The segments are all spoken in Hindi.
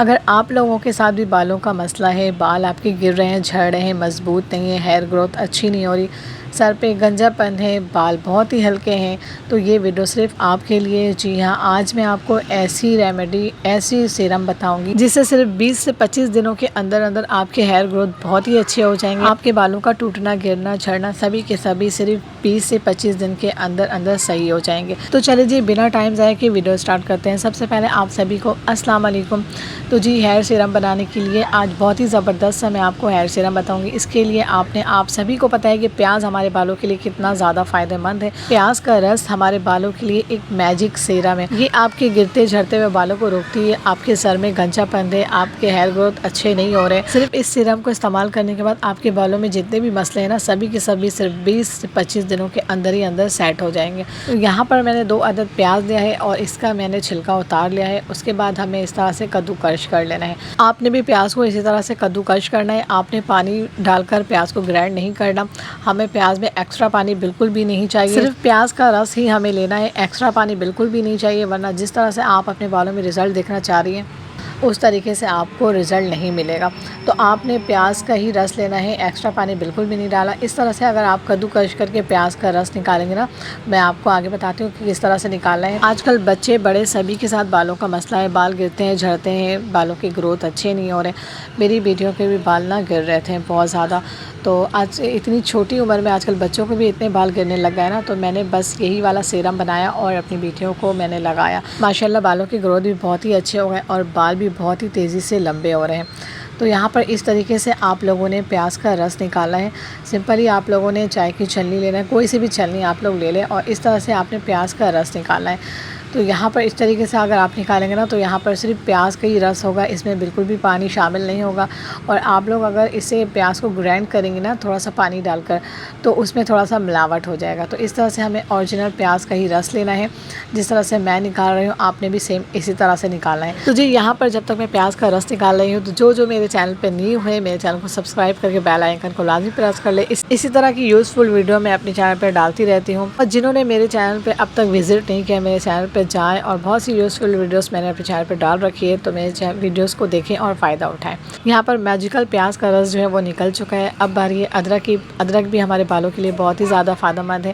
अगर आप लोगों के साथ भी बालों का मसला है, बाल आपके गिर रहे हैं, झड़ रहे हैं, मजबूत नहीं है, हेयर ग्रोथ अच्छी नहीं हो रही, सर पे गंजापन है, बाल बहुत ही हल्के हैं, तो ये वीडियो सिर्फ आपके लिए। जी हाँ, आज मैं आपको ऐसी रेमेडी, ऐसी सीरम बताऊंगी जिससे सिर्फ 20 से 25 दिनों के अंदर अंदर आपके हेयर ग्रोथ बहुत ही अच्छे हो जाएंगे। आपके बालों का टूटना, गिरना, झड़ना सभी के सभी सिर्फ 20 से 25 दिन के अंदर अंदर सही हो जाएंगे। तो चलिए जी, बिना टाइम ज़ाया के वीडियो स्टार्ट करते हैं। सबसे पहले आप सभी को अस्सलाम वालेकुम। तो जी, हेयर सीरम बनाने के लिए आज बहुत ही ज़बरदस्त सा मैं आपको हेयर सीरम बताऊंगी। इसके लिए आप सभी को पता है कि प्याज हमारे बालों के लिए कितना ज़्यादा फ़ायदेमंद है। प्याज का रस हमारे बालों के लिए एक मैजिक सीरम है। ये आपके गिरते झड़ते हुए बालों को रोकती है, आपके सर में गंजापन है, आपके हेयर ग्रोथ अच्छे नहीं हो रहे। सिर्फ इस सीरम को इस्तेमाल करने के बाद आपके बालों में जितने भी मसले हैं ना, सभी के सभी सिर्फ 20 से 25 दिनों के अंदर ही अंदर सेट हो जाएंगे। तो यहाँ पर मैंने 2 अदद प्याज लिया है और इसका मैंने छिलका उतार लिया है। उसके बाद हमें इस तरह से कद्दूकश कर लेना है। आपने भी प्याज को इसी तरह से कद्दूकश करना है। आपने पानी डालकर प्याज को ग्राइंड नहीं करना। हमें प्याज में एक्स्ट्रा पानी बिल्कुल भी नहीं चाहिए, सिर्फ प्याज का रस ही हमें लेना है। एक्स्ट्रा पानी बिल्कुल भी नहीं चाहिए, वरना जिस तरह से आप अपने बालों में रिजल्ट देखना चाह रही हैं उस तरीके से आपको रिज़ल्ट नहीं मिलेगा। तो आपने प्याज का ही रस लेना है, एक्स्ट्रा पानी बिल्कुल भी नहीं डाला। इस तरह से अगर आप कद्दूकश करके प्याज का रस निकालेंगे ना, मैं आपको आगे बताती हूँ कि किस तरह से निकालना है। आजकल बच्चे बड़े सभी के साथ बालों का मसला है, बाल गिरते हैं, झड़ते हैं, बालों की ग्रोथ अच्छे नहीं हो रहे। मेरी बेटियों के भी बाल ना गिर रहे थे बहुत ज़्यादा। तो आज इतनी छोटी उम्र में आजकल बच्चों को भी इतने बाल गिरने लग गए ना, तो मैंने बस यही वाला सीरम बनाया और अपनी बेटियों को मैंने लगाया। माशाल्लाह बालों की ग्रोथ भी बहुत ही अच्छे हो गए और बाल भी बहुत ही तेज़ी से लंबे हो रहे हैं। तो यहाँ पर इस तरीके से आप लोगों ने प्याज का रस निकाला है। सिंपली आप लोगों ने चाय की छलनी लेना है, कोई सी भी छलनी आप लोग ले लें और इस तरह से आपने प्याज का रस निकालना है। तो यहाँ पर इस तरीके से अगर आप निकालेंगे ना, तो यहाँ पर सिर्फ प्याज का ही रस होगा, इसमें बिल्कुल भी पानी शामिल नहीं होगा। और आप लोग अगर इसे प्याज को ग्राइंड करेंगे ना थोड़ा सा पानी डालकर, तो उसमें थोड़ा सा मिलावट हो जाएगा। तो इस तरह से हमें ओरिजिनल प्याज का ही रस लेना है। जिस तरह से मैं निकाल रही हूँ आपने भी सेम इसी तरह से निकालना है। तो जी, यहाँ पर जब तक मैं प्याज का रस निकाल रही हूँ, तो जो मेरे चैनल पर न्यू है, मेरे चैनल को सब्सक्राइब करके बेल आइकन को लाजमी प्रेस कर ले। इसी तरह की यूज़फुल वीडियो मैं अपने चैनल पर डालती रहती हूँ। और जिन्होंने मेरे चैनल पर अब तक विजिट नहीं किया, मेरे चैनल पर जाएँ और बहुत सी यूज़फुल वीडियोस मैंने अपने चैनल पर डाल रखी है, तो मेरे वीडियोस को देखें और फ़ायदा उठाएं। यहाँ पर मैजिकल प्याज का रस जो है वो निकल चुका है। अब बारी है अदरक की। अदरक भी हमारे बालों के लिए बहुत ही ज़्यादा फ़ायदेमंद है।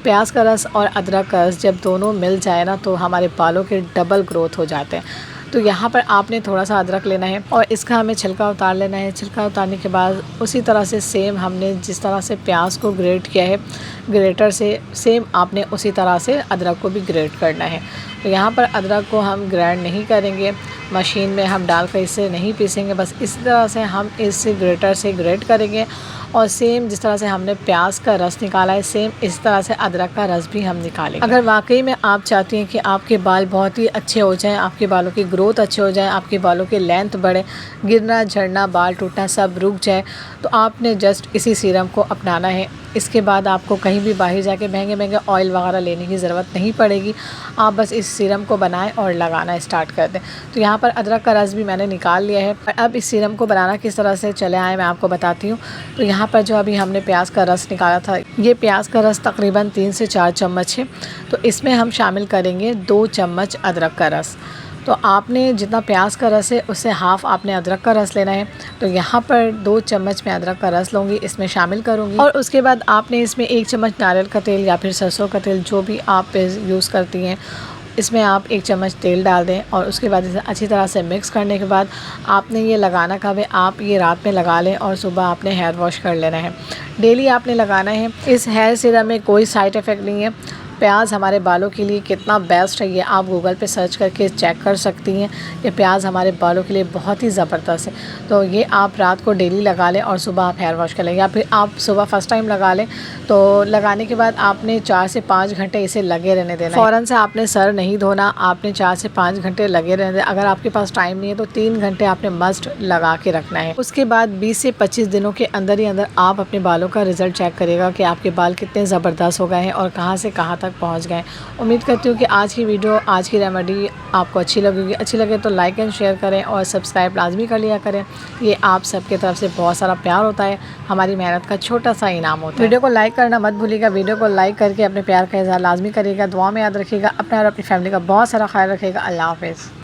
प्याज का रस और अदरक का रस जब दोनों मिल जाए ना, तो हमारे बालों के डबल ग्रोथ हो जाते हैं। तो यहाँ पर आपने थोड़ा सा अदरक लेना है और इसका हमें छिलका उतार लेना है। छिलका उतारने के बाद उसी तरह से सेम हमने जिस तरह से प्याज को ग्रेट किया है ग्रेटर से, सेम आपने उसी तरह से अदरक को भी ग्रेट करना है। तो यहाँ पर अदरक को हम ग्राइंड नहीं करेंगे, मशीन में हम डालकर इसे नहीं पीसेंगे, बस इस तरह से हम इस ग्रेटर से ग्रेट करेंगे। और सेम जिस तरह से हमने प्याज का रस निकाला है, सेम इस तरह से अदरक का रस भी हम निकालेंगे। अगर वाकई में आप चाहती हैं कि आपके बाल बहुत ही अच्छे हो जाएं, आपके बालों की ग्रोथ अच्छे हो जाए, आपके बालों की लेंथ बढ़े, गिरना, झड़ना, बाल टूटना सब रुक जाए, तो आपने जस्ट इसी सीरम को अपनाना है। इसके बाद आपको कहीं भी बाहर जाके महंगे महंगे ऑयल वगैरह लेने की ज़रूरत नहीं पड़ेगी। आप बस इस सीरम को बनाएं और लगाना स्टार्ट कर दें। तो यहाँ पर अदरक का रस भी मैंने निकाल लिया है। अब इस सीरम को बनाना किस तरह से चले आए मैं आपको बताती हूँ। तो यहाँ पर जो अभी हमने प्याज का रस निकाला था, ये प्याज का रस तकरीबन 3 से 4 चम्मच है। तो इसमें हम शामिल करेंगे 2 चम्मच अदरक का रस। तो आपने जितना प्याज का रस है उससे हाफ़ आपने अदरक का रस लेना है। तो यहाँ पर 2 चम्मच मैं अदरक का रस लूँगी, इसमें शामिल करूँगी। और उसके बाद आपने इसमें 1 चम्मच नारियल का तेल या फिर सरसों का तेल, जो भी आप यूज़ करती हैं, इसमें आप 1 चम्मच तेल डाल दें। और उसके बाद इसे अच्छी तरह से मिक्स करने के बाद आपने ये लगाना कब है, आप ये रात में लगा लें और सुबह आपने हेयर वॉश कर लेना है। डेली आपने लगाना है। इस हेयर सीरम में कोई साइड इफ़ेक्ट नहीं है। प्याज हमारे बालों के लिए कितना बेस्ट है, ये आप गूगल पे सर्च करके चेक कर सकती हैं। ये प्याज हमारे बालों के लिए बहुत ही ज़बरदस्त है। तो ये आप रात को डेली लगा लें और सुबह आप हेयर वॉश कर लें, या फिर आप सुबह फर्स्ट टाइम लगा लें। तो लगाने के बाद आपने 4 से 5 घंटे इसे लगे रहने देना है। फ़ौरन से आपने सर नहीं धोना, आपने 4 से 5 घंटे लगे रहने दें। अगर आपके पास टाइम नहीं है तो 3 घंटे आपने मस्ट लगा के रखना है। उसके बाद 20 से 25 दिनों के अंदर ही अंदर आप अपने बालों का रिज़ल्ट चेक करेगा कि आपके बाल कितने ज़बरदस्त हो गए हैं और कहाँ से कहाँ तक पहुंच गए। उम्मीद करती हूँ कि आज की वीडियो, आज की रेमेडी आपको अच्छी लगेगी। अच्छी लगे तो लाइक एंड शेयर करें और सब्सक्राइब लाजमी कर लिया करें। ये आप सबके तरफ से बहुत सारा प्यार होता है, हमारी मेहनत का छोटा सा इनाम होता है। वीडियो को लाइक करना मत भूलिएगा। वीडियो को लाइक करके अपने प्यार का इज़हार लाजमी करिएगा। दुआ में याद रखिएगा। अपना और अपनी फैमिली का बहुत सारा ख्याल रखिएगा। अल्लाह हाफ़िज़।